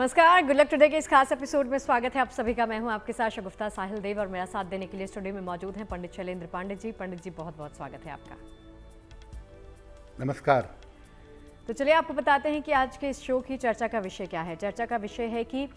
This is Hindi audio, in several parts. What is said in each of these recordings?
नमस्कार, गुड लक टुडे के इस खास एपिसोड में स्वागत है आप सभी का। मैं हूं आपके साथ शगुफ्ता साहिल देव और मेरा साथ देने के लिए स्टूडियो में मौजूद हैं पंडित शैलेंद्र पांडे जी। पंडित जी, बहुत बहुत स्वागत है आपका। नमस्कार। तो चलिए आपको बताते हैं कि आज के इस शो की चर्चा का विषय क्या है। चर्चा का विषय है कि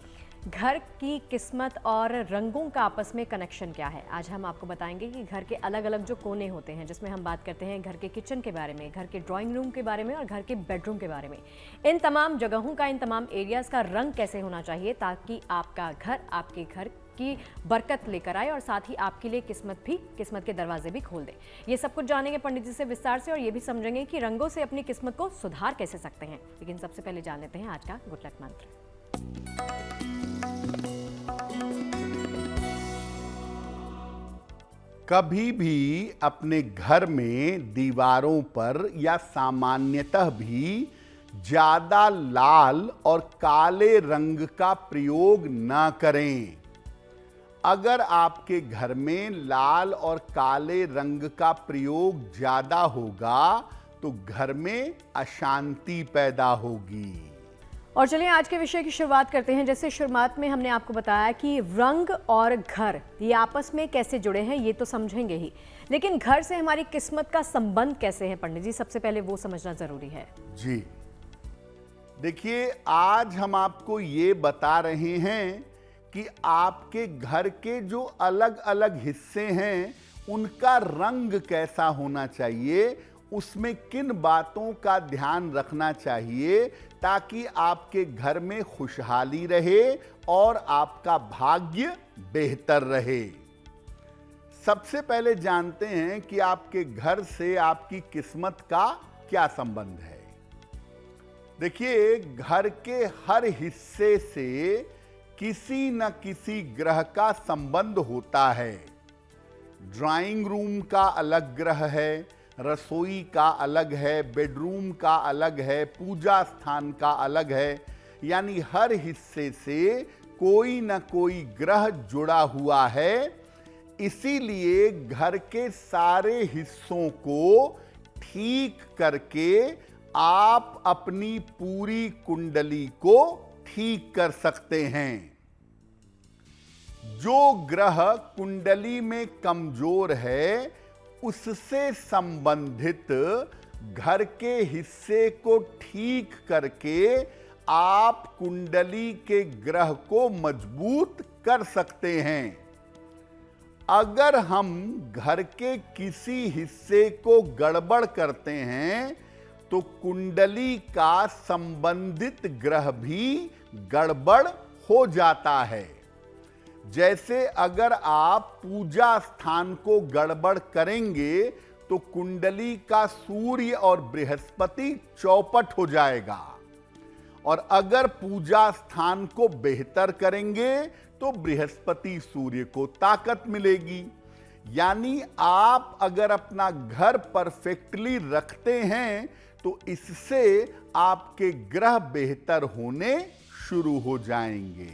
घर की किस्मत और रंगों का आपस में कनेक्शन क्या है। आज हम आपको बताएंगे कि घर के अलग अलग जो कोने होते हैं, जिसमें हम बात करते हैं घर के किचन के बारे में, घर के ड्राइंग रूम के बारे में और घर के बेडरूम के बारे में, इन तमाम जगहों का, इन तमाम एरियाज़ का रंग कैसे होना चाहिए ताकि आपका घर आपके घर की बरकत लेकर आए और साथ ही आपके लिए किस्मत के दरवाजे भी खोल दे। ये सब कुछ जानेंगे पंडित जी से विस्तार से और ये भी समझेंगे कि रंगों से अपनी किस्मत को सुधार कैसे सकते हैं। लेकिन सबसे पहले जान लेते हैं आज का गुड लक मंत्र। कभी भी अपने घर में दीवारों पर या सामान्यतः भी ज्यादा लाल और काले रंग का प्रयोग न करें। अगर आपके घर में लाल और काले रंग का प्रयोग ज्यादा होगा तो घर में अशांति पैदा होगी। और चलिए आज के विषय की शुरुआत करते हैं। जैसे शुरुआत में हमने आपको बताया कि रंग और घर ये आपस में कैसे जुड़े हैं ये तो समझेंगे ही, लेकिन घर से हमारी किस्मत का संबंध कैसे है पंडित जी, सबसे पहले वो समझना जरूरी है। जी देखिए, आज हम आपको ये बता रहे हैं कि आपके घर के जो अलग अलग हिस्से हैं उनका रंग कैसा होना चाहिए, उसमें किन बातों का ध्यान रखना चाहिए ताकि आपके घर में खुशहाली रहे और आपका भाग्य बेहतर रहे। सबसे पहले जानते हैं कि आपके घर से आपकी किस्मत का क्या संबंध है। देखिए, घर के हर हिस्से से किसी न किसी ग्रह का संबंध होता है। ड्राइंग रूम का अलग ग्रह है, रसोई का अलग है, बेडरूम का अलग है, पूजा स्थान का अलग है, यानी हर हिस्से से कोई न कोई ग्रह जुड़ा हुआ है। इसीलिए घर के सारे हिस्सों को ठीक करके आप अपनी पूरी कुंडली को ठीक कर सकते हैं। जो ग्रह कुंडली में कमजोर है उससे संबंधित घर के हिस्से को ठीक करके आप कुंडली के ग्रह को मजबूत कर सकते हैं। अगर हम घर के किसी हिस्से को गड़बड़ करते हैं तो कुंडली का संबंधित ग्रह भी गड़बड़ हो जाता है। जैसे अगर आप पूजा स्थान को गड़बड़ करेंगे तो कुंडली का सूर्य और बृहस्पति चौपट हो जाएगा, और अगर पूजा स्थान को बेहतर करेंगे तो बृहस्पति सूर्य को ताकत मिलेगी। यानी आप अगर अपना घर परफेक्टली रखते हैं तो इससे आपके ग्रह बेहतर होने शुरू हो जाएंगे।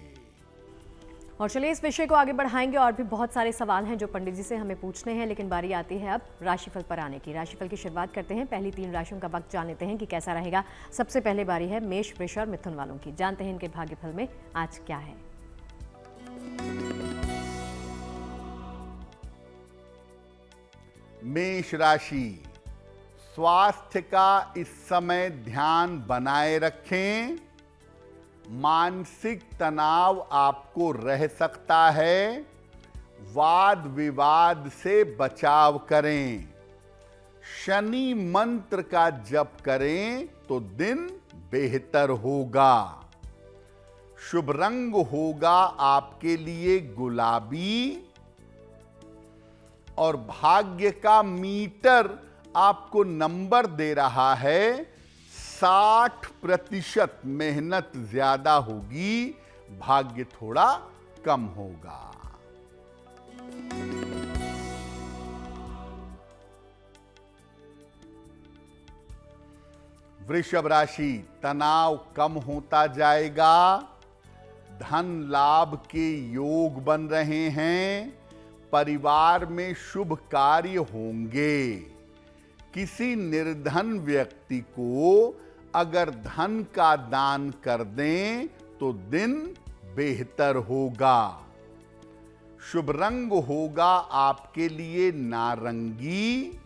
और चलिए इस विषय को आगे बढ़ाएंगे। और भी बहुत सारे सवाल हैं जो पंडित जी से हमें पूछने हैं, लेकिन बारी आती है अब राशिफल पर आने की। राशिफल की शुरुआत करते हैं। पहली 3 राशियों का वक्त जान लेते हैं कि कैसा रहेगा। सबसे पहले बारी है मेष, वृष और मिथुन वालों की। जानते हैं इनके भाग्यफल में आज क्या है। मेष राशि, स्वास्थ्य का इस समय ध्यान बनाए रखें। मानसिक तनाव आपको रह सकता है। वाद विवाद से बचाव करें। शनि मंत्र का जप करें तो दिन बेहतर होगा। शुभ रंग होगा आपके लिए गुलाबी, और भाग्य का मीटर आपको नंबर दे रहा है 60%। मेहनत ज्यादा होगी, भाग्य थोड़ा कम होगा। वृषभ राशि, तनाव कम होता जाएगा। धन लाभ के योग बन रहे हैं। परिवार में शुभ कार्य होंगे। किसी निर्धन व्यक्ति को अगर धन का दान कर दें तो दिन बेहतर होगा। शुभ रंग होगा आपके लिए नारंगी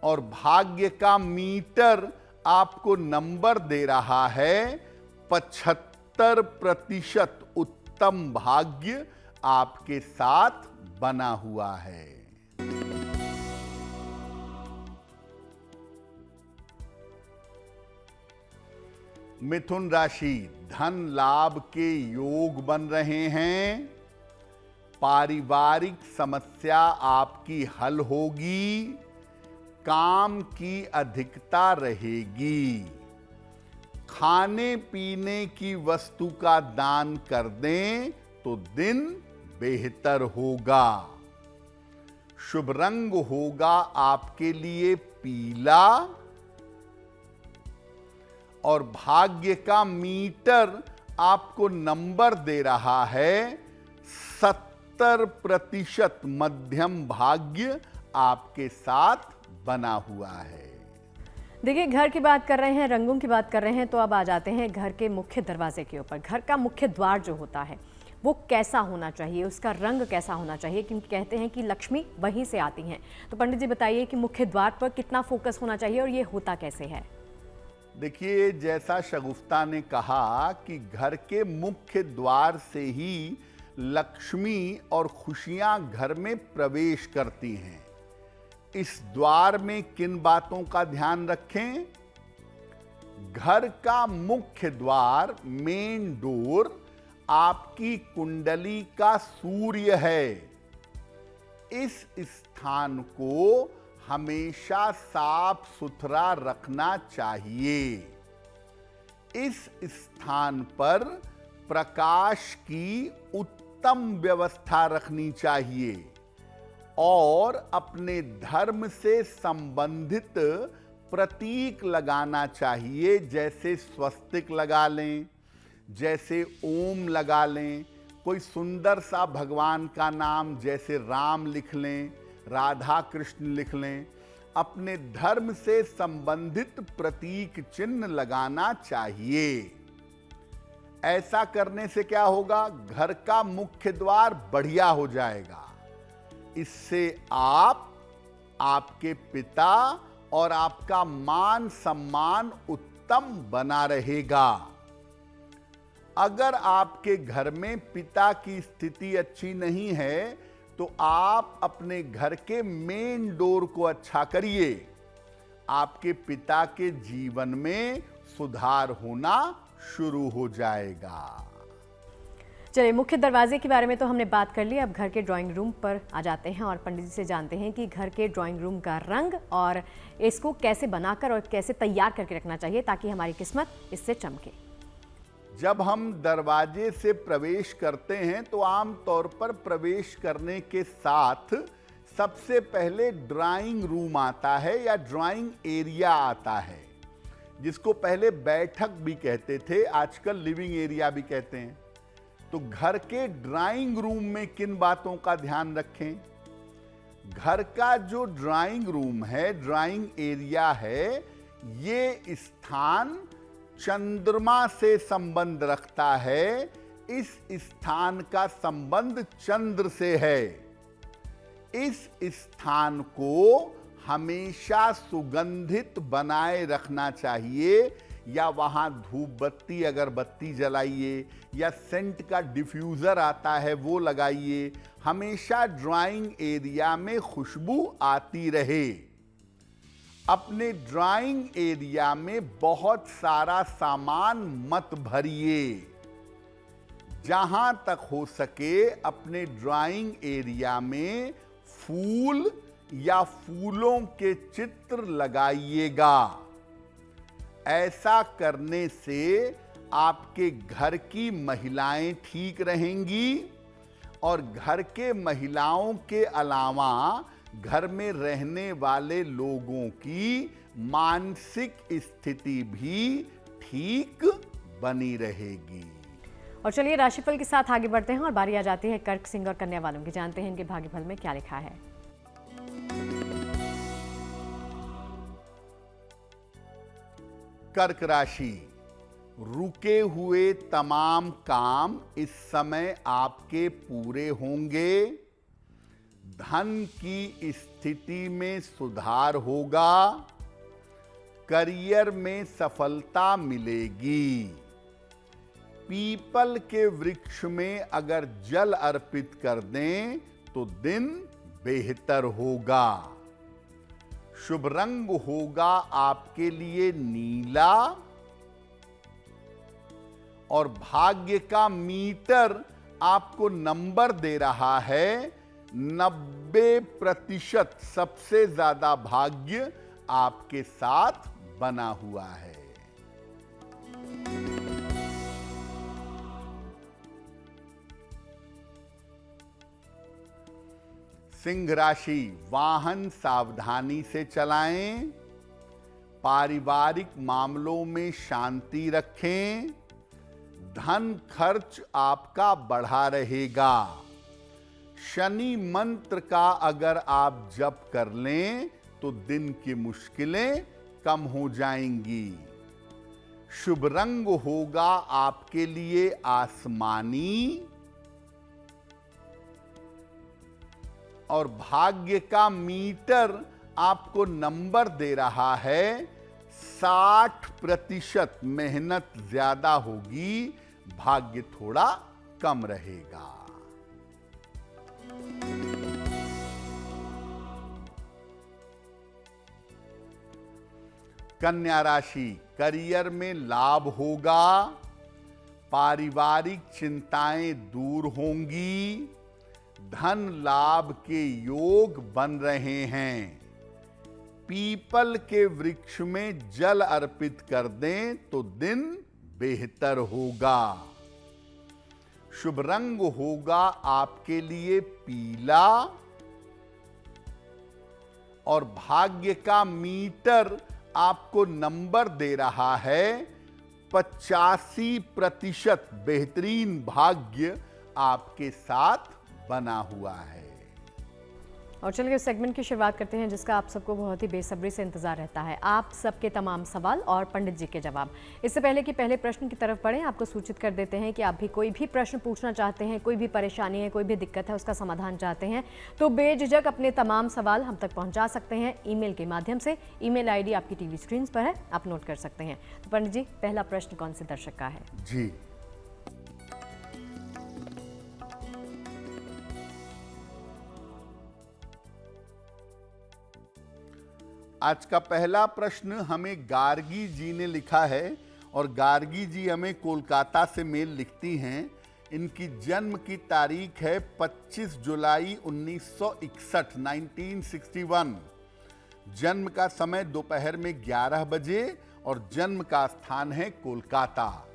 और भाग्य का मीटर आपको नंबर दे रहा है 75% उत्तम भाग्य आपके साथ बना हुआ है। मिथुन राशि, धन लाभ के योग बन रहे हैं। पारिवारिक समस्या आपकी हल होगी। काम की अधिकता रहेगी। खाने पीने की वस्तु का दान कर दें तो दिन बेहतर होगा। शुभ रंग होगा आपके लिए पीला और भाग्य का मीटर आपको नंबर दे रहा है 70% मध्यम भाग्य आपके साथ बना हुआ है। देखिए, घर की बात कर रहे हैं, रंगों की बात कर रहे हैं, तो अब आ जाते हैं घर के मुख्य दरवाजे के ऊपर। घर का मुख्य द्वार जो होता है वो कैसा होना चाहिए, उसका रंग कैसा होना चाहिए, क्योंकि कहते हैं कि लक्ष्मी वहीं से आती हैं। तो पंडित जी बताइए कि मुख्य द्वार पर कितना फोकस होना चाहिए और ये होता कैसे है? देखिए, जैसा शगुफ्ता ने कहा कि घर के मुख्य द्वार से ही लक्ष्मी और खुशियां घर में प्रवेश करती हैं। इस द्वार में किन बातों का ध्यान रखें? घर का मुख्य द्वार, मेन डोर, आपकी कुंडली का सूर्य है। इस स्थान को हमेशा साफ सुथरा रखना चाहिए। इस स्थान पर प्रकाश की उत्तम व्यवस्था रखनी चाहिए और अपने धर्म से संबंधित प्रतीक लगाना चाहिए। जैसे स्वस्तिक लगा लें, जैसे ओम लगा लें, कोई सुंदर सा भगवान का नाम जैसे राम लिख लें, राधा कृष्ण लिख लें। अपने धर्म से संबंधित प्रतीक चिन्ह लगाना चाहिए। ऐसा करने से क्या होगा? घर का मुख्य द्वार बढ़िया हो जाएगा। इससे आप, आपके पिता और आपका मान सम्मान उत्तम बना रहेगा। अगर आपके घर में पिता की स्थिति अच्छी नहीं है तो आप अपने घर के मेन डोर को अच्छा करिए। आपके पिता के जीवन में सुधार होना शुरू हो जाएगा। चलिए, मुख्य दरवाजे के बारे में तो हमने बात कर ली। अब घर के ड्राइंग रूम पर आ जाते हैं और पंडित जी से जानते हैं कि घर के ड्राइंग रूम का रंग और इसको कैसे बनाकर और कैसे तैयार करके रखना चाहिए ताकि हमारी किस्मत इससे चमके। जब हम दरवाजे से प्रवेश करते हैं तो आम तौर पर प्रवेश करने के साथ सबसे पहले ड्राइंग रूम आता है या ड्राइंग एरिया आता है, जिसको पहले बैठक भी कहते थे, आजकल लिविंग एरिया भी कहते हैं। तो घर के ड्राइंग रूम में किन बातों का ध्यान रखें? घर का जो ड्राइंग रूम है, ड्राइंग एरिया है, ये स्थान चंद्रमा से संबंध रखता है। इस स्थान का संबंध चंद्र से है। इस स्थान को हमेशा सुगंधित बनाए रखना चाहिए, या वहां धूप बत्ती अगरबत्ती जलाइए, या सेंट का डिफ्यूजर आता है वो लगाइए। हमेशा ड्राइंग एरिया में खुशबू आती रहे। अपने ड्राइंग एरिया में बहुत सारा सामान मत भरिए। जहां तक हो सके अपने ड्राइंग एरिया में फूल या फूलों के चित्र लगाइएगा। ऐसा करने से आपके घर की महिलाएं ठीक रहेंगी और घर के महिलाओं के अलावा घर में रहने वाले लोगों की मानसिक स्थिति भी ठीक बनी रहेगी। और चलिए, राशिफल के साथ आगे बढ़ते हैं और बारी आ जाती है कर्क, सिंह और कन्या वालों की। जानते हैं इनके भाग्यफल में क्या लिखा है। कर्क राशि, रुके हुए तमाम काम इस समय आपके पूरे होंगे। धन की स्थिति में सुधार होगा। करियर में सफलता मिलेगी। पीपल के वृक्ष में अगर जल अर्पित कर दें तो दिन बेहतर होगा। शुभ रंग होगा आपके लिए नीला और भाग्य का मीटर आपको नंबर दे रहा है 90%। सबसे ज्यादा भाग्य आपके साथ बना हुआ है। सिंह राशि, वाहन सावधानी से चलाएं। पारिवारिक मामलों में शांति रखें। धन खर्च आपका बढ़ा रहेगा। शनि मंत्र का अगर आप जप कर लें तो दिन की मुश्किलें कम हो जाएंगी। शुभ रंग होगा आपके लिए आसमानी और भाग्य का मीटर आपको नंबर दे रहा है 60%। मेहनत ज्यादा होगी, भाग्य थोड़ा कम रहेगा। कन्या राशि, करियर में लाभ होगा। पारिवारिक चिंताएं दूर होंगी। धन लाभ के योग बन रहे हैं। पीपल के वृक्ष में जल अर्पित कर दें तो दिन बेहतर होगा। शुभ रंग होगा आपके लिए पीला और भाग्य का मीटर आपको नंबर दे रहा है 85%। बेहतरीन भाग्य आपके साथ बना हुआ है। और चलिए इस सेगमेंट की शुरुआत करते हैं जिसका आप सबको बहुत ही बेसब्री से इंतजार रहता है। आप सबके तमाम सवाल और पंडित जी के जवाब। इससे पहले कि पहले प्रश्न की तरफ बढ़ें, आपको सूचित कर देते हैं कि आप भी कोई भी प्रश्न पूछना चाहते हैं, कोई भी परेशानी है, कोई भी दिक्कत है, उसका समाधान चाहते हैं तो बेझिझक अपने तमाम सवाल हम तक पहुँचा सकते हैं ईमेल के माध्यम से। ईमेल ID आपकी टीवी स्क्रीन पर है, आप नोट कर सकते हैं। तो पंडित जी, पहला प्रश्न कौन से दर्शक का है? जी, आज का पहला प्रश्न हमें गार्गी जी ने लिखा है और गार्गी जी हमें कोलकाता से मेल लिखती हैं। इनकी जन्म की तारीख है 25 जुलाई 1961, 1961। जन्म का समय दोपहर में 11 बजे और जन्म का स्थान है कोलकाता।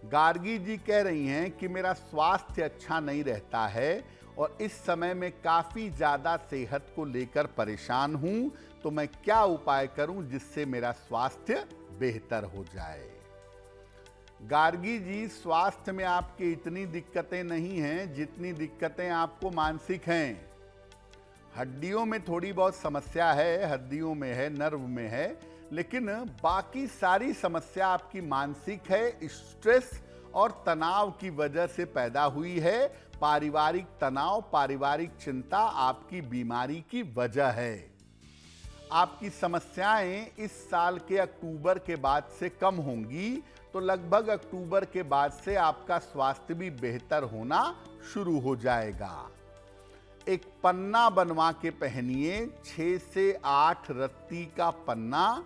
गार्गी जी कह रही हैं कि मेरा स्वास्थ्य अच्छा नहीं रहता है और इस समय मैं काफ़ी ज़्यादा सेहत को लेकर परेशान हूं, तो मैं क्या उपाय करूं जिससे मेरा स्वास्थ्य बेहतर हो जाए। गार्गी जी, स्वास्थ्य में आपकी इतनी दिक्कतें नहीं हैं जितनी दिक्कतें आपको मानसिक हैं। हड्डियों में थोड़ी बहुत समस्या है, हड्डियों में है, नर्व में है, लेकिन बाकी सारी समस्या आपकी मानसिक है। स्ट्रेस और तनाव की वजह से पैदा हुई है। पारिवारिक तनाव, पारिवारिक चिंता आपकी बीमारी की वजह है। आपकी समस्याएं इस साल के अक्टूबर के बाद से कम होंगी, तो लगभग अक्टूबर के बाद से आपका स्वास्थ्य भी बेहतर होना शुरू हो जाएगा। एक पन्ना बनवा के पहनिए, 6 से 8 रत्ती का पन्ना,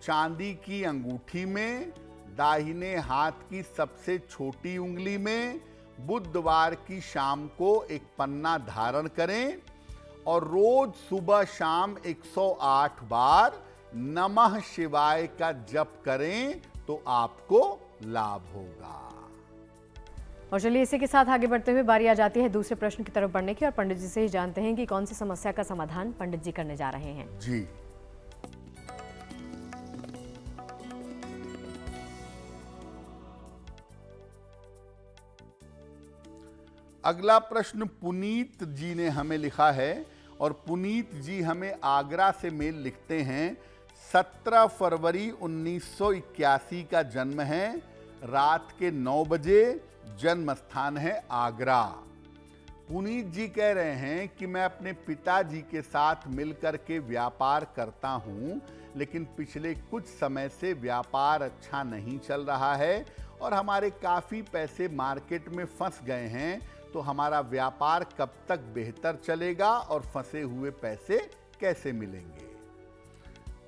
चांदी की अंगूठी में, दाहिने हाथ की सबसे छोटी उंगली में। बुधवार की शाम को एक पन्ना धारण करें और रोज सुबह शाम 108 बार नमः शिवाय का जप करें तो आपको लाभ होगा। और चलिए इसी के साथ आगे बढ़ते हुए बारी आ जाती है दूसरे प्रश्न की तरफ बढ़ने की और पंडित जी से ही जानते हैं कि कौन सी समस्या का समाधान पंडित जी करने जा रहे हैं। जी, अगला प्रश्न पुनीत जी ने हमें लिखा है और पुनीत जी हमें आगरा से मेल लिखते हैं 17 फरवरी 1981 का जन्म है, रात के 9 बजे, जन्म स्थान है आगरा। पुनीत जी कह रहे हैं कि मैं अपने पिताजी के साथ मिलकर के व्यापार करता हूं, लेकिन पिछले कुछ समय से व्यापार अच्छा नहीं चल रहा है और हमारे काफ़ी पैसे मार्केट में फंस गए हैं, तो हमारा व्यापार कब तक बेहतर चलेगा और फंसे हुए पैसे कैसे मिलेंगे।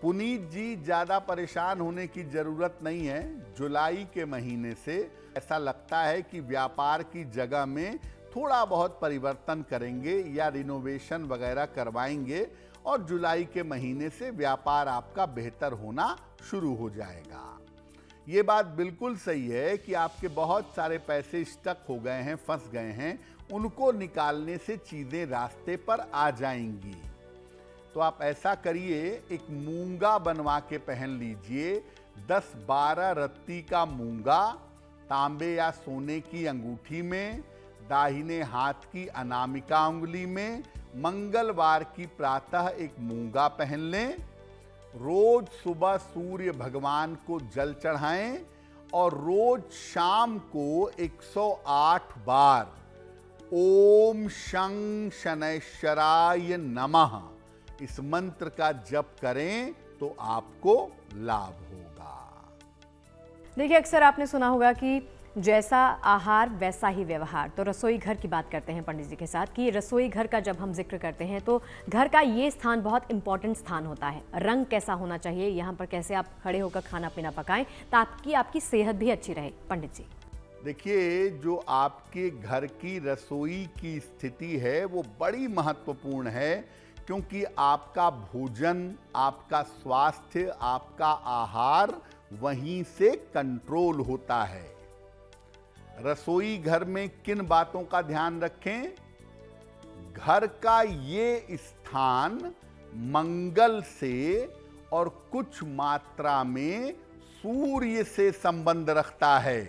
पुनीत जी, ज़्यादा परेशान होने की ज़रूरत नहीं है। जुलाई के महीने से ऐसा लगता है कि व्यापार की जगह में थोड़ा बहुत परिवर्तन करेंगे या रिनोवेशन वगैरह करवाएंगे और जुलाई के महीने से व्यापार आपका बेहतर होना शुरू हो जाएगा। ये बात बिल्कुल सही है कि आपके बहुत सारे पैसे स्टक हो गए हैं, फंस गए हैं, उनको निकालने से चीज़ें रास्ते पर आ जाएंगी। तो आप ऐसा करिए, एक मूंगा बनवा के पहन लीजिए। 10-12 रत्ती का मूंगा तांबे या सोने की अंगूठी में, दाहिने हाथ की अनामिका उंगली में, मंगलवार की प्रातः एक मूंगा पहन लें। रोज सुबह सूर्य भगवान को जल चढ़ाएं और रोज शाम को 108 बार ओम शं शनैश्चराय नमः इस मंत्र का जप करें तो आपको लाभ होगा। देखिए, अक्सर आपने सुना होगा कि जैसा आहार वैसा ही व्यवहार। तो रसोई घर की बात करते हैं पंडित जी के साथ कि रसोई घर का जब हम जिक्र करते हैं तो घर का ये स्थान बहुत इंपॉर्टेंट स्थान होता है। रंग कैसा होना चाहिए, यहाँ पर कैसे आप खड़े होकर खाना पीना पकाएं ताकि आपकी सेहत भी अच्छी रहे, पंडित जी। देखिए, जो आपके घर की रसोई की स्थिति है वो बड़ी महत्वपूर्ण है, क्योंकि आपका भोजन, आपका स्वास्थ्य, आपका आहार वहीं से कंट्रोल होता है। रसोई घर में किन बातों का ध्यान रखें? घर का ये स्थान मंगल से और कुछ मात्रा में सूर्य से संबंध रखता है।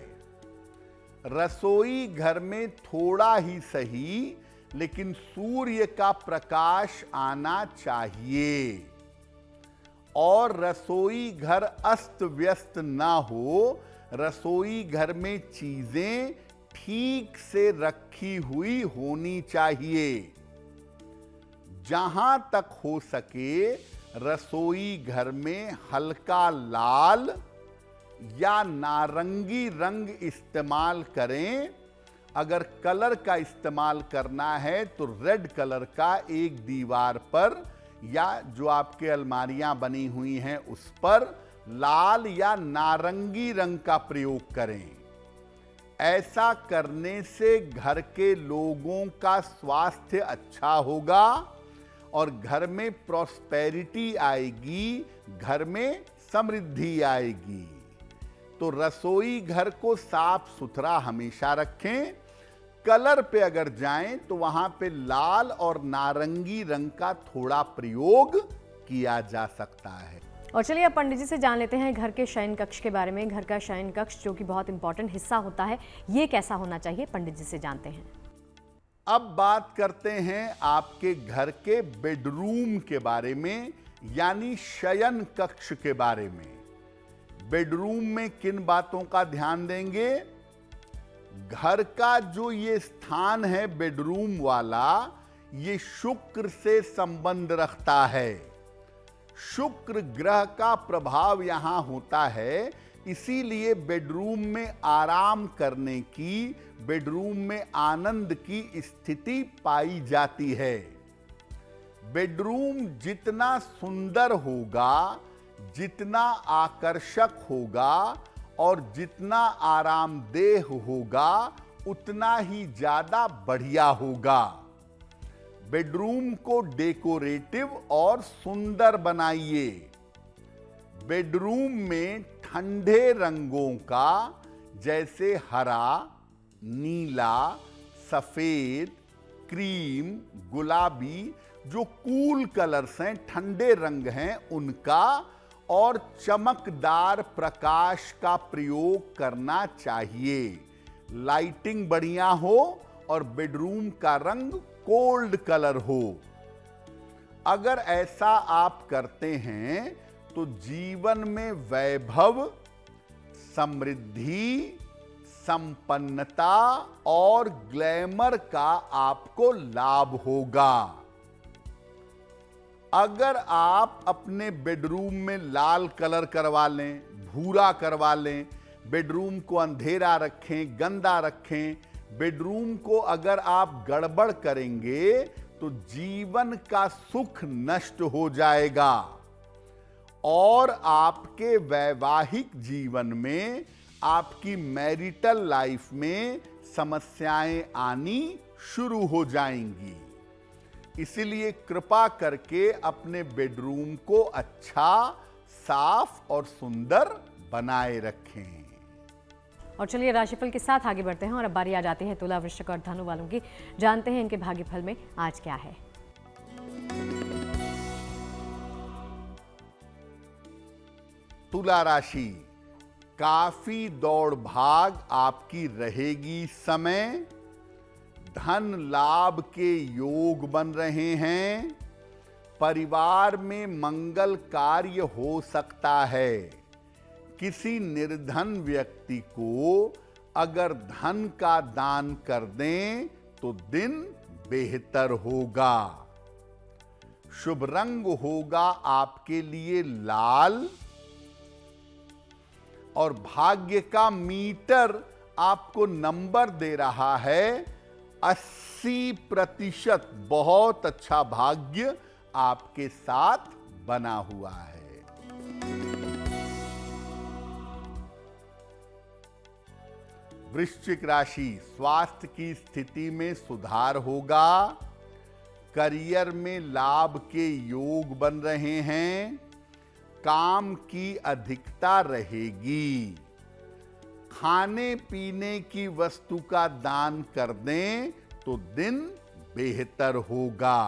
रसोई घर में थोड़ा ही सही, लेकिन सूर्य का प्रकाश आना चाहिए और रसोई घर अस्त व्यस्त ना हो। रसोई घर में चीजें ठीक से रखी हुई होनी चाहिए। जहां तक हो सके रसोई घर में हल्का लाल या नारंगी रंग इस्तेमाल करें। अगर कलर का इस्तेमाल करना है तो रेड कलर का एक दीवार पर या जो आपके अलमारियां बनी हुई हैं उस पर लाल या नारंगी रंग का प्रयोग करें। ऐसा करने से घर के लोगों का स्वास्थ्य अच्छा होगा और घर में प्रॉस्पेरिटी आएगी, घर में समृद्धि आएगी। तो रसोई घर को साफ सुथरा हमेशा रखें। कलर पे अगर जाएं तो वहां पे लाल और नारंगी रंग का थोड़ा प्रयोग किया जा सकता है। और चलिए अब पंडित जी से जान लेते हैं घर के शयन कक्ष के बारे में। घर का शयन कक्ष जो कि बहुत इंपॉर्टेंट हिस्सा होता है, ये कैसा होना चाहिए, पंडित जी से जानते हैं। अब बात करते हैं आपके घर के बेडरूम के बारे में, यानी शयन कक्ष के बारे में। बेडरूम में किन बातों का ध्यान देंगे? घर का जो ये स्थान है बेडरूम वाला, ये शुक्र से संबंध रखता है। शुक्र ग्रह का प्रभाव यहां होता है, इसीलिए बेडरूम में आराम करने की, बेडरूम में आनंद की स्थिति पाई जाती है। बेडरूम जितना सुंदर होगा, जितना आकर्षक होगा और जितना आरामदेह होगा, उतना ही ज्यादा बढ़िया होगा। बेडरूम को डेकोरेटिव और सुंदर बनाइए। बेडरूम में ठंडे रंगों का, जैसे हरा, नीला, सफेद, क्रीम, गुलाबी, जो कूल कलर्स हैं, ठंडे रंग हैं, उनका और चमकदार प्रकाश का प्रयोग करना चाहिए। लाइटिंग बढ़िया हो और बेडरूम का रंग कोल्ड कलर हो। अगर ऐसा आप करते हैं तो जीवन में वैभव, समृद्धि, संपन्नता और ग्लैमर का आपको लाभ होगा। अगर आप अपने बेडरूम में लाल कलर करवा लें, भूरा करवा लें, बेडरूम को अंधेरा रखें, गंदा रखें, बेडरूम को अगर आप गड़बड़ करेंगे तो जीवन का सुख नष्ट हो जाएगा और आपके वैवाहिक जीवन में, आपकी मैरिटल लाइफ में समस्याएं आनी शुरू हो जाएंगी। इसलिए कृपा करके अपने बेडरूम को अच्छा, साफ और सुंदर बनाए रखें। और चलिए राशिफल के साथ आगे बढ़ते हैं और अब बारी आ जाती है तुला, वृश्चिक और धनु वालों की। जानते हैं इनके भाग्य फल में आज क्या है। तुला राशि, काफी दौड़ भाग आपकी रहेगी इस समय। धन लाभ के योग बन रहे हैं। परिवार में मंगल कार्य हो सकता है। किसी निर्धन व्यक्ति को अगर धन का दान कर दें तो दिन बेहतर होगा। शुभ रंग होगा आपके लिए लाल और भाग्य का मीटर आपको नंबर दे रहा है 80%। बहुत अच्छा भाग्य आपके साथ बना हुआ है। वृश्चिक राशि, स्वास्थ्य की स्थिति में सुधार होगा। करियर में लाभ के योग बन रहे हैं। काम की अधिकता रहेगी। खाने पीने की वस्तु का दान कर दें तो दिन बेहतर होगा।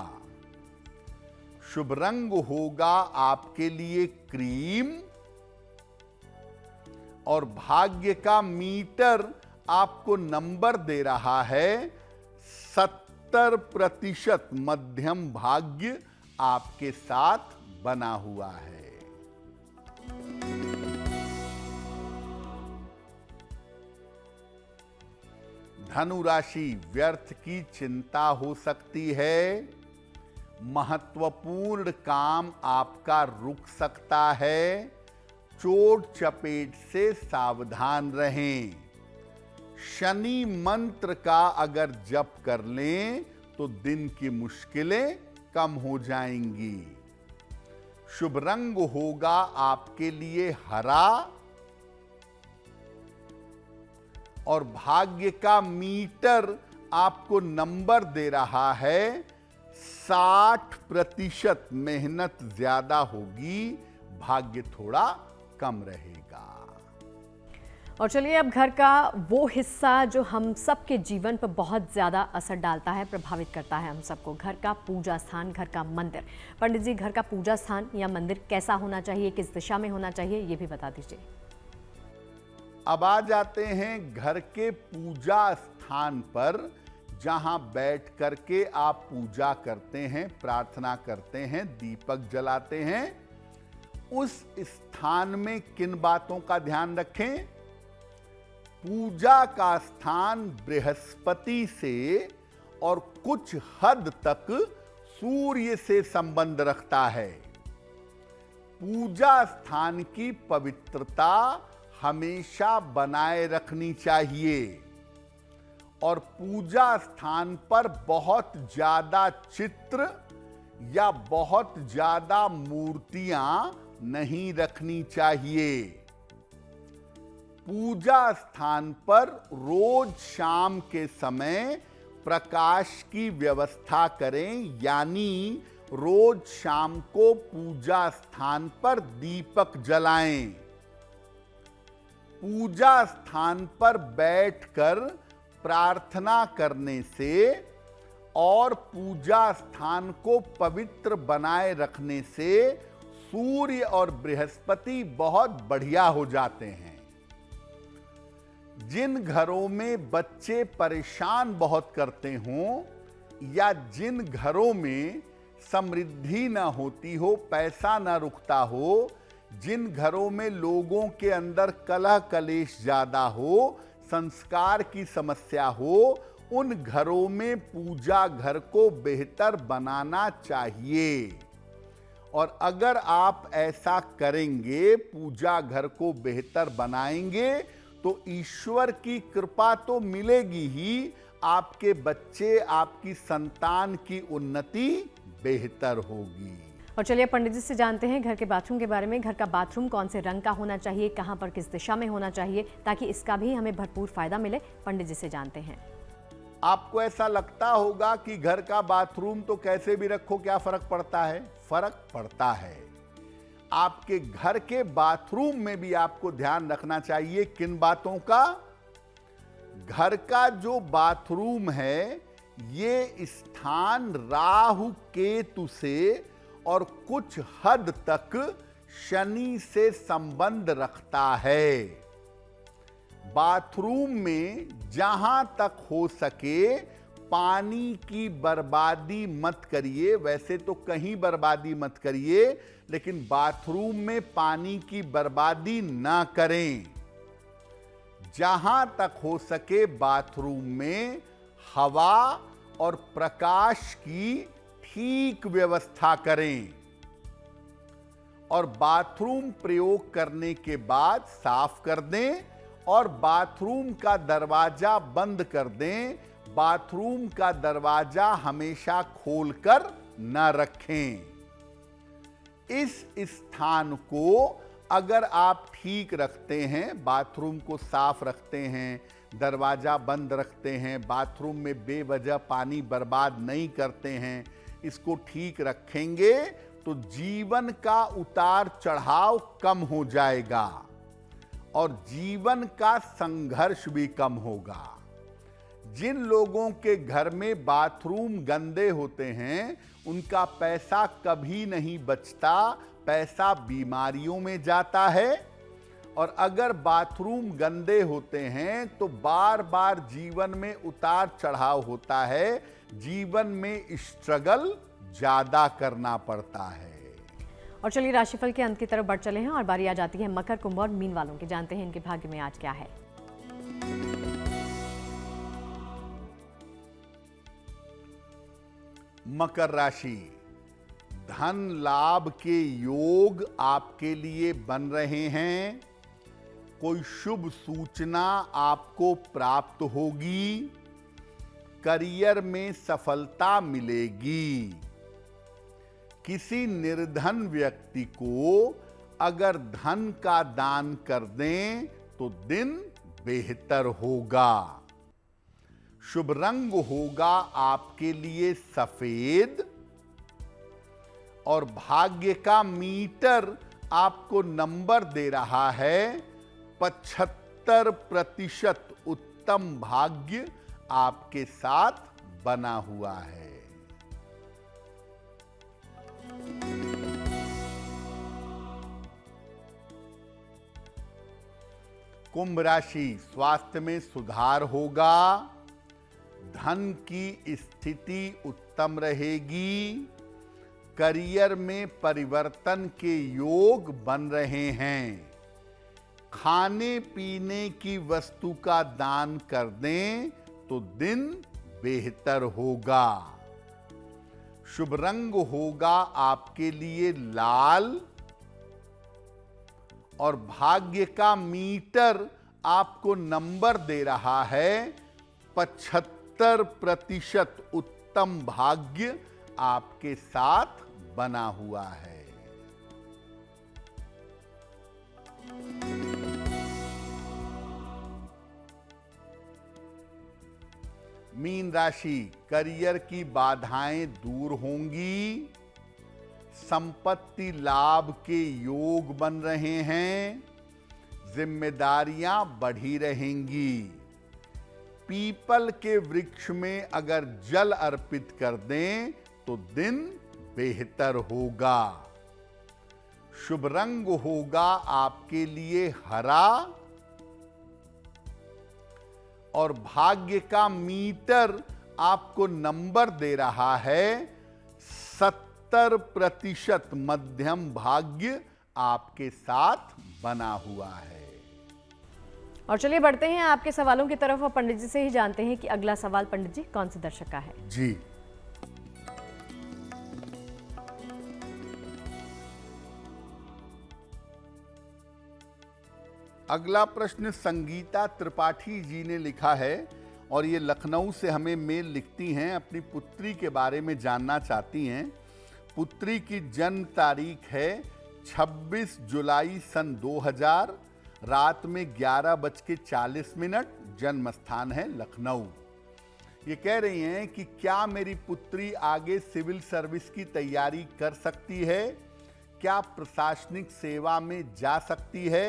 शुभ रंग होगा आपके लिए क्रीम और भाग्य का मीटर आपको नंबर दे रहा है 70%। मध्यम भाग्य आपके साथ बना हुआ है। धनु राशि, व्यर्थ की चिंता हो सकती है। महत्वपूर्ण काम आपका रुक सकता है। चोट चपेट से सावधान रहें। शनि मंत्र का अगर जप कर लें तो दिन की मुश्किलें कम हो जाएंगी। शुभ रंग होगा आपके लिए हरा और भाग्य का मीटर आपको नंबर दे रहा है 60%। मेहनत ज्यादा होगी, भाग्य थोड़ा कम रहेगा। और चलिए अब घर का वो हिस्सा जो हम सबके जीवन पर बहुत ज़्यादा असर डालता है, प्रभावित करता है हम सबको, घर का पूजा स्थान, घर का मंदिर। पंडित जी, घर का पूजा स्थान या मंदिर कैसा होना चाहिए, किस दिशा में होना चाहिए, ये भी बता दीजिए। अब आ जाते हैं घर के पूजा स्थान पर, जहां बैठ करके आप पूजा करते हैं, प्रार्थना करते हैं, दीपक जलाते हैं। उस स्थान में किन बातों का ध्यान रखें? पूजा का स्थान बृहस्पति से और कुछ हद तक सूर्य से संबंध रखता है। पूजा स्थान की पवित्रता हमेशा बनाए रखनी चाहिए और पूजा स्थान पर बहुत ज्यादा चित्र या बहुत ज्यादा मूर्तियां नहीं रखनी चाहिए। पूजा स्थान पर रोज शाम के समय प्रकाश की व्यवस्था करें, यानी रोज शाम को पूजा स्थान पर दीपक जलाएं। पूजा स्थान पर बैठकर प्रार्थना करने से और पूजा स्थान को पवित्र बनाए रखने से सूर्य और बृहस्पति बहुत बढ़िया हो जाते हैं। जिन घरों में बच्चे परेशान बहुत करते हों या जिन घरों में समृद्धि न होती हो, पैसा न रुकता हो, जिन घरों में लोगों के अंदर कलह कलेश ज्यादा हो, संस्कार की समस्या हो, उन घरों में पूजा घर को बेहतर बनाना चाहिए। और अगर आप ऐसा करेंगे, पूजा घर को बेहतर बनाएंगे, तो ईश्वर की कृपा तो मिलेगी ही, आपके बच्चे, आपकी संतान की उन्नति बेहतर होगी। और चलिए पंडित जी से जानते हैं घर के बाथरूम के बारे में। घर का बाथरूम कौन से रंग का होना चाहिए, कहां पर किस दिशा में होना चाहिए, ताकि इसका भी हमें भरपूर फायदा मिले। पंडित जी से जानते हैं। आपको ऐसा लगता होगा कि घर का बाथरूम तो कैसे भी रखो, क्या फर्क पड़ता है? फर्क पड़ता है। आपके घर के बाथरूम में भी आपको ध्यान रखना चाहिए किन बातों का? घर का जो बाथरूम है, ये स्थान राहु केतु से और कुछ हद तक शनि से संबंध रखता है। बाथरूम में जहां तक हो सके पानी की बर्बादी मत करिए। वैसे तो कहीं बर्बादी मत करिए, लेकिन बाथरूम में पानी की बर्बादी ना करें। जहां तक हो सके बाथरूम में हवा और प्रकाश की ठीक व्यवस्था करें। और बाथरूम प्रयोग करने के बाद साफ कर दें और बाथरूम का दरवाजा बंद कर दें। बाथरूम का दरवाजा हमेशा खोलकर न रखें। इस स्थान को अगर आप ठीक रखते हैं, बाथरूम को साफ रखते हैं, दरवाजा बंद रखते हैं, बाथरूम में बेवजह पानी बर्बाद नहीं करते हैं, इसको ठीक रखेंगे तो जीवन का उतार चढ़ाव कम हो जाएगा और जीवन का संघर्ष भी कम होगा। जिन लोगों के घर में बाथरूम गंदे होते हैं, उनका पैसा कभी नहीं बचता, पैसा बीमारियों में जाता है। और अगर बाथरूम गंदे होते हैं तो बार बार जीवन में उतार चढ़ाव होता है, जीवन में स्ट्रगल ज्यादा करना पड़ता है। और चलिए राशिफल के अंत की तरफ बढ़ चले हैं और बारी आ जाती है मकर, कुंभ और मीन वालों की। जानते हैं इनके भाग्य में आज क्या है। मकर राशि, धन लाभ के योग आपके लिए बन रहे हैं। कोई शुभ सूचना आपको प्राप्त होगी। करियर में सफलता मिलेगी। किसी निर्धन व्यक्ति को अगर धन का दान कर दें तो दिन बेहतर होगा। शुभ रंग होगा आपके लिए सफेद और भाग्य का मीटर आपको नंबर दे रहा है 75%। उत्तम भाग्य आपके साथ बना हुआ है। कुंभ राशि, स्वास्थ्य में सुधार होगा। धन की स्थिति उत्तम रहेगी। करियर में परिवर्तन के योग बन रहे हैं। खाने पीने की वस्तु का दान कर दें तो दिन बेहतर होगा। शुभ रंग होगा आपके लिए लाल और भाग्य का मीटर आपको नंबर दे रहा है 75%। उत्तम भाग्य आपके साथ बना हुआ है। मीन राशि, करियर की बाधाएं दूर होंगी। संपत्ति लाभ के योग बन रहे हैं। जिम्मेदारियां बढ़ी रहेंगी। पीपल के वृक्ष में अगर जल अर्पित कर दें तो दिन बेहतर होगा। शुभ रंग होगा आपके लिए हरा और भाग्य का मीटर आपको नंबर दे रहा है 70%। मध्यम भाग्य आपके साथ बना हुआ है। और चलिए बढ़ते हैं आपके सवालों की तरफ और पंडित जी से ही जानते हैं कि अगला सवाल पंडित जी कौन से दर्शक का है। जी, अगला प्रश्न संगीता त्रिपाठी जी ने लिखा है और ये लखनऊ से हमें मेल लिखती हैं, अपनी पुत्री के बारे में जानना चाहती हैं। पुत्री की जन्म तारीख है 26 जुलाई सन 2000, रात में 11:40, जन्म स्थान है लखनऊ। ये कह रही हैं कि क्या मेरी पुत्री आगे सिविल सर्विस की तैयारी कर सकती है, क्या प्रशासनिक सेवा में जा सकती है,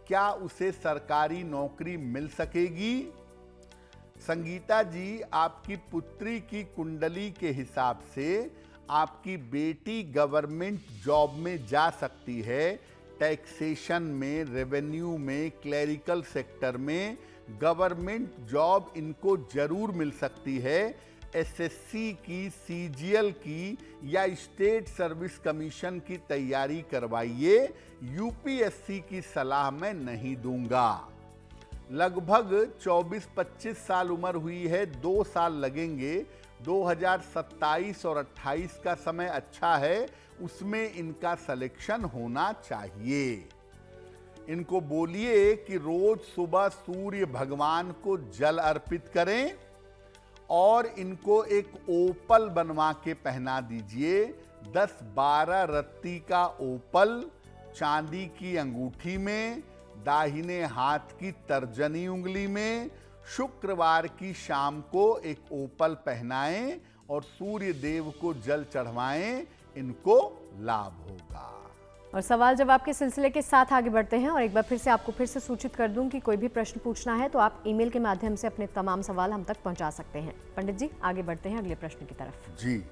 क्या उसे सरकारी नौकरी मिल सकेगी। संगीता जी, आपकी पुत्री की कुंडली के हिसाब से आपकी बेटी गवर्नमेंट जॉब में जा सकती है, टैक्सेशन में, रेवेन्यू में, क्लरिकल सेक्टर में गवर्नमेंट जॉब इनको जरूर मिल सकती है। एसएससी की, सीजीएल की या स्टेट सर्विस कमीशन की तैयारी करवाइए, यूपीएससी की सलाह मैं नहीं दूंगा। लगभग 24-25 साल उम्र हुई है, 2 साल लगेंगे। 2027 और 28 का समय अच्छा है, उसमें इनका सिलेक्शन होना चाहिए। इनको बोलिए कि रोज सुबह सूर्य भगवान को जल अर्पित करें और इनको एक ओपल बनवा के पहना दीजिए। 10-12 रत्ती का ओपल चांदी की अंगूठी में, दाहिने हाथ की तर्जनी उंगली में, शुक्रवार की शाम को एक ओपल पहनाएं और सूर्य देव को जल चढ़वाएं, इनको लाभ होगा। और सवाल जवाब के सिलसिले के साथ आगे बढ़ते हैं और एक बार फिर से आपको फिर से सूचित कर दूं कि कोई भी प्रश्न पूछना है तो आप ईमेल के माध्यम से अपने तमाम सवाल हम तक पहुंचा सकते हैं। पंडित जी आगे बढ़ते हैं अगले प्रश्न की तरफ। जी,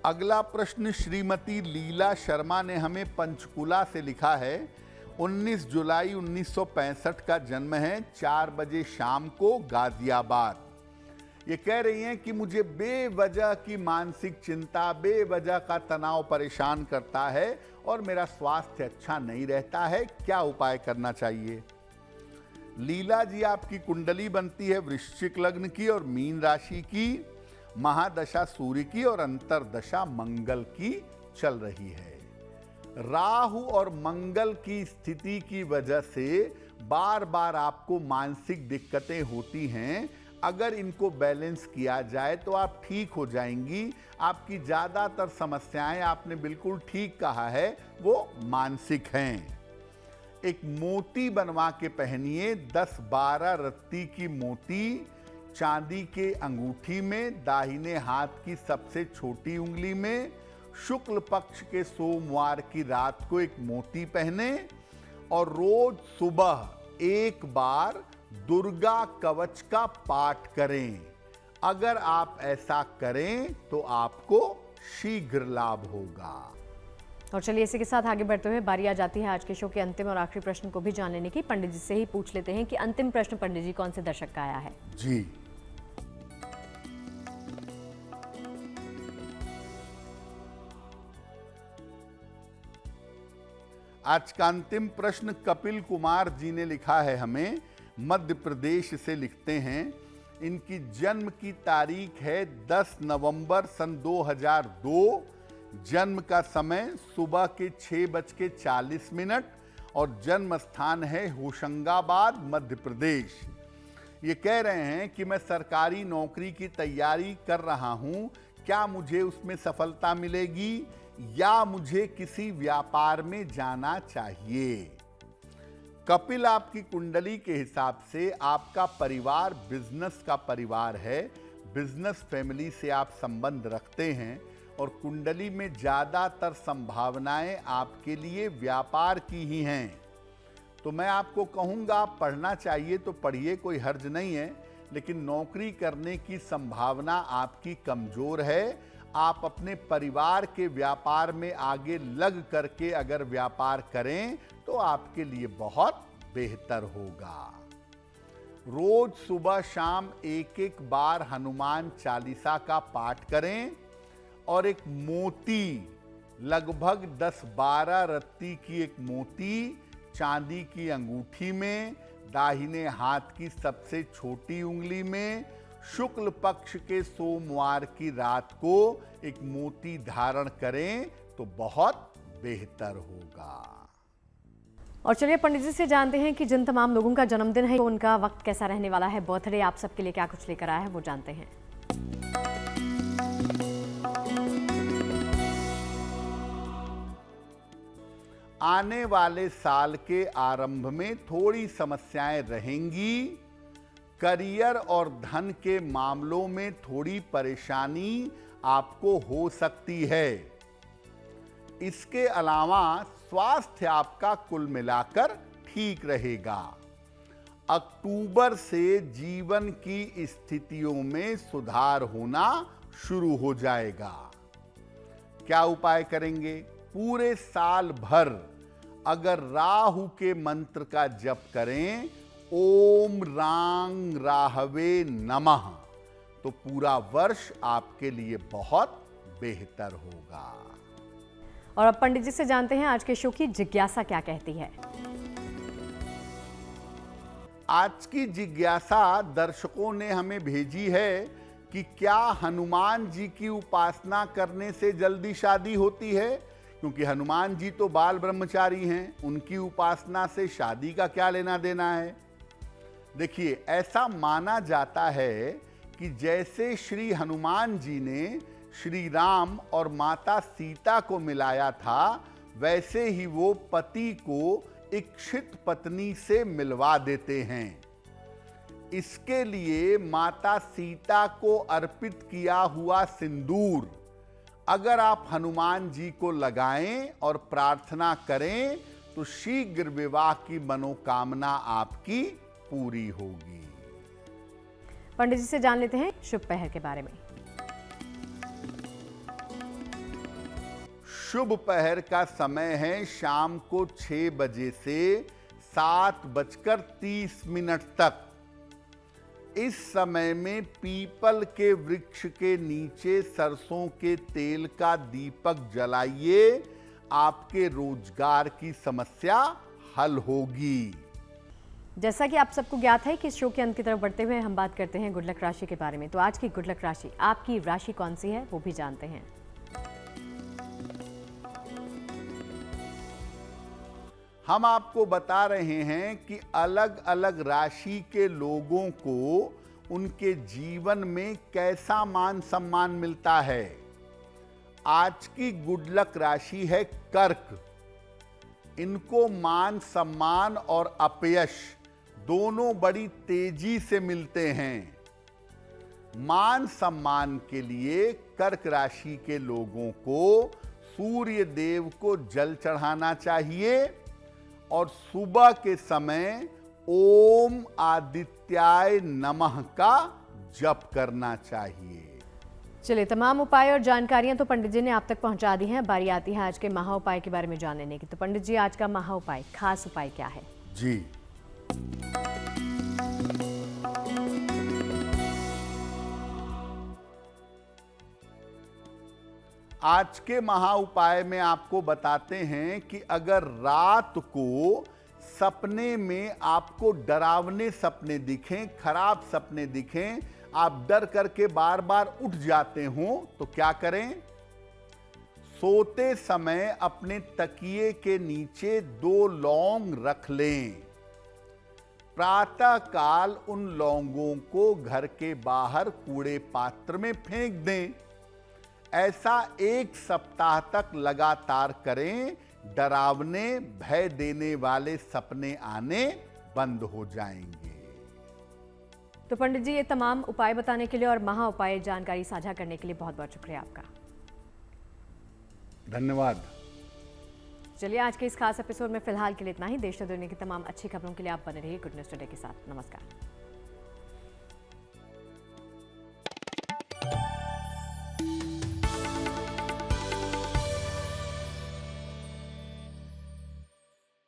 अगला प्रश्न श्रीमती लीला शर्मा ने हमें पंचकुला से लिखा है। 19 जुलाई 1965 का जन्म है, 4 बजे शाम को, गाजियाबाद। ये कह रही हैं कि मुझे बेवजह की मानसिक चिंता, बेवजह का तनाव परेशान करता है और मेरा स्वास्थ्य अच्छा नहीं रहता है, क्या उपाय करना चाहिए। लीला जी, आपकी कुंडली बनती है वृश्चिक लग्न की और मीन राशि की, महादशा सूर्य की और अंतरदशा मंगल की चल रही है। राहु और मंगल की स्थिति की वजह से बार बार आपको मानसिक दिक्कतें होती हैं। अगर इनको बैलेंस किया जाए तो आप ठीक हो जाएंगी। आपकी ज्यादातर समस्याएं, आपने बिल्कुल ठीक कहा है, वो मानसिक हैं। एक मोती बनवा के पहनिए, 10-12 रत्ती की मोती चांदी के अंगूठी में, दाहिने हाथ की सबसे छोटी उंगली में, शुक्ल पक्ष के सोमवार की रात को एक मोती पहने और रोज सुबह एक बार दुर्गा कवच का पाठ करें। अगर आप ऐसा करें तो आपको शीघ्र लाभ होगा। और चलिए इसी के साथ आगे बढ़ते हुए बारी आ जाती है आज के शो के अंतिम और आखिरी प्रश्न को भी जान लेने की। पंडित जी से ही पूछ लेते हैं कि अंतिम प्रश्न पंडित जी कौन से दर्शक का आया है। जी, आज का अंतिम प्रश्न कपिल कुमार जी ने लिखा है हमें, मध्य प्रदेश से लिखते हैं। इनकी जन्म की तारीख है 10 नवंबर सन 2002, जन्म का समय सुबह के 6:40 और जन्म स्थान है होशंगाबाद, मध्य प्रदेश। ये कह रहे हैं कि मैं सरकारी नौकरी की तैयारी कर रहा हूं, क्या मुझे उसमें सफलता मिलेगी या मुझे किसी व्यापार में जाना चाहिए। कपिल, आपकी कुंडली के हिसाब से आपका परिवार बिजनेस का परिवार है, बिजनेस फैमिली से आप संबंध रखते हैं और कुंडली में ज्यादातर संभावनाएं आपके लिए व्यापार की ही हैं। तो मैं आपको कहूंगा पढ़ना चाहिए तो पढ़िए, कोई हर्ज नहीं है, लेकिन नौकरी करने की संभावना आपकी कमजोर है। आप अपने परिवार के व्यापार में आगे लग करके अगर व्यापार करें तो आपके लिए बहुत बेहतर होगा। रोज सुबह शाम एक एक बार हनुमान चालीसा का पाठ करें और एक मोती, लगभग 10-12 रत्ती की एक मोती चांदी की अंगूठी में, दाहिने हाथ की सबसे छोटी उंगली में, शुक्ल पक्ष के सोमवार की रात को एक मोती धारण करें तो बहुत बेहतर होगा। और चलिए पंडित जी से जानते हैं कि जिन तमाम लोगों का जन्मदिन है तो उनका वक्त कैसा रहने वाला है, बर्थडे आप सबके लिए क्या कुछ लेकर आया है वो जानते हैं। आने वाले साल के आरंभ में थोड़ी समस्याएं रहेंगी। करियर और धन के मामलों में थोड़ी परेशानी आपको हो सकती है। इसके अलावा स्वास्थ्य आपका कुल मिलाकर ठीक रहेगा। अक्टूबर से जीवन की स्थितियों में सुधार होना शुरू हो जाएगा। क्या उपाय करेंगे? पूरे साल भर अगर राहु के मंत्र का जप करें, ओम रांग राहवे नमः, तो पूरा वर्ष आपके लिए बहुत बेहतर होगा। और अब पंडित जी से जानते हैं आज के शो की जिज्ञासा क्या कहती है। आज की जिज्ञासा दर्शकों ने हमें भेजी है कि क्या हनुमान जी की उपासना करने से जल्दी शादी होती है? क्योंकि हनुमान जी तो बाल ब्रह्मचारी हैं, उनकी उपासना से शादी का क्या लेना देना है। देखिए, ऐसा माना जाता है कि जैसे श्री हनुमान जी ने श्री राम और माता सीता को मिलाया था, वैसे ही वो पति को इच्छित पत्नी से मिलवा देते हैं। इसके लिए माता सीता को अर्पित किया हुआ सिंदूर अगर आप हनुमान जी को लगाएं और प्रार्थना करें तो शीघ्र विवाह की मनोकामना आपकी पूरी होगी। पंडित जी से जान लेते हैं शुभ पहर के बारे में। शुभ पहर का समय है शाम को 6 बजे से 7:30 तक। इस समय में पीपल के वृक्ष के नीचे सरसों के तेल का दीपक जलाइए, आपके रोजगार की समस्या हल होगी। जैसा कि आप सबको ज्ञात है कि इस शो के अंत की तरफ बढ़ते हुए हम बात करते हैं गुड लक राशि के बारे में। तो आज की गुड लक राशि, आपकी राशि कौन सी है वो भी जानते हैं। हम आपको बता रहे हैं कि अलग अलग राशि के लोगों को उनके जीवन में कैसा मान सम्मान मिलता है। आज की गुड लक राशि है कर्क। इनको मान सम्मान और अपयश दोनों बड़ी तेजी से मिलते हैं। मान सम्मान के लिए कर्क राशि के लोगों को सूर्य देव को जल चढ़ाना चाहिए और सुबह के समय ओम आदित्याय नमः का जप करना चाहिए। चलिए, तमाम उपाय और जानकारियां तो पंडित जी ने आप तक पहुंचा दी हैं। बारी आती है आज के महा उपाय के बारे में जान लेने की। तो पंडित जी, आज का महा उपाय, खास उपाय क्या है? जी, आज के महा उपाय में आपको बताते हैं कि अगर रात को सपने में आपको डरावने सपने दिखें, खराब सपने दिखें, आप डर करके बार बार उठ जाते हो तो क्या करें? सोते समय अपने तकिए के नीचे 2 लौंग रख लें। प्रातः काल उन लौंगों को घर के बाहर कूड़े पात्र में फेंक दें। ऐसा 1 सप्ताह तक लगातार करें। डरावने, भय देने वाले सपने आने बंद हो जाएंगे। तो पंडित जी, ये तमाम उपाय बताने के लिए और महा उपाय जानकारी साझा करने के लिए बहुत बहुत शुक्रिया आपका। धन्यवाद। चलिए, आज के इस खास एपिसोड में फिलहाल के लिए इतना ही। देश और दुनिया की तमाम अच्छी खबरों के लिए आप बने रहिए गुड न्यूज टुडे के साथ। नमस्कार।